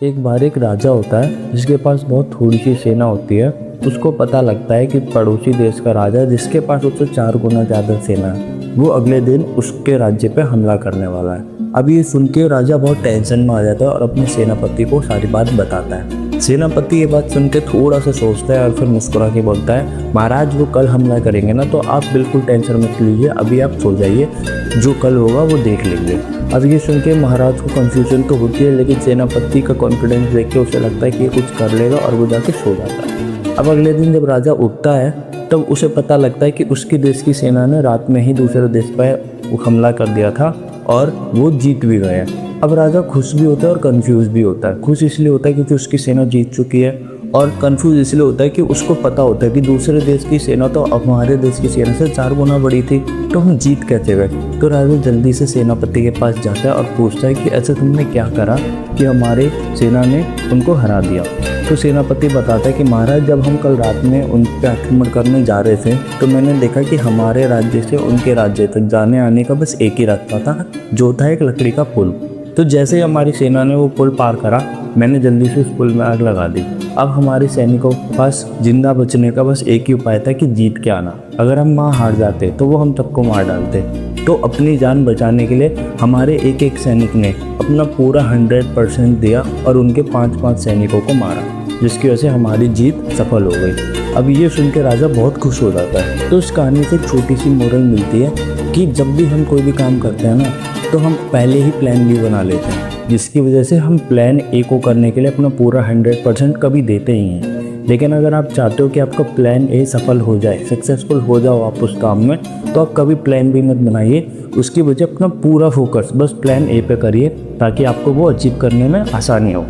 एक बार एक राजा होता है जिसके पास बहुत थोड़ी सी सेना होती है। उसको पता लगता है कि पड़ोसी देश का राजा जिसके पास उससे 4 गुना ज़्यादा सेना है वो अगले दिन उसके राज्य पे हमला करने वाला है। अब ये सुन के राजा बहुत टेंशन में आ जाता है और अपने सेनापति को सारी बात बताता है। सेनापति ये बात सुन के थोड़ा सा सोचता है और फिर मुस्कुरा के बोलता है, महाराज वो कल हमला करेंगे ना, तो आप बिल्कुल टेंशन मत लीजिए, अभी आप सो जाइए, जो कल होगा वो देख लेंगे। अब ये सुन के महाराज को कंफ्यूजन तो होती है, लेकिन सेनापति का कॉन्फिडेंस देख के उसे लगता है कि ये कुछ कर लेगा और वो जाके सो जाता है। अब अगले दिन जब राजा उठता है तब उसे पता लगता है कि उसके देश की सेना ने रात में ही दूसरे देश पर हमला कर दिया था और वो जीत भी गए। अब राजा खुश भी होता है और कंफ्यूज भी होता है। खुश इसलिए होता है क्योंकि उसकी सेना जीत चुकी है, और कंफ्यूज इसलिए होता है कि उसको पता होता है कि दूसरे देश की सेना तो अब हमारे देश की सेना से 4 गुना बड़ी थी, तो हम जीत कैसे गए। तो राजा जल्दी से सेनापति के पास जाता है और पूछता है कि ऐसा तुमने क्या करा कि हमारे सेना ने उनको हरा दिया। तो सेनापति बताता है कि महाराज, जब हम कल रात में उन पर आक्रमण करने जा रहे थे तो मैंने देखा कि हमारे राज्य से उनके राज्य तक जाने आने का बस एक ही रास्ता था, जो था एक लकड़ी का पुल। तो जैसे ही हमारी सेना ने वो पुल पार करा, मैंने जल्दी से उस पुल में आग लगा दी। अब हमारे सैनिकों के पास जिंदा बचने का बस एक ही उपाय था कि जीत के आना। अगर हम वहाँ हार जाते तो वो हम सबको मार डालते। तो अपनी जान बचाने के लिए हमारे एक एक सैनिक ने अपना पूरा 100% दिया और उनके 5-5 सैनिकों को मारा, जिसकी वजह से हमारी जीत सफल हो गई। अब ये सुन के राजा बहुत खुश हो जाता है। तो इस कहानी से एक छोटी सी मोरल मिलती है कि जब भी हम कोई भी काम करते हैं ना, तो हम पहले ही प्लान बी बना लेते हैं, जिसकी वजह से हम प्लान ए को करने के लिए अपना पूरा 100% कभी देते ही हैं। लेकिन अगर आप चाहते हो कि आपका प्लान ए सफल हो जाए, सक्सेसफुल हो जाओ आप उस काम में, तो आप कभी प्लान बी मत बनाइए। उसकी वजह अपना पूरा फोकस बस प्लान ए पे करिए, ताकि आपको वो अचीव करने में आसानी हो।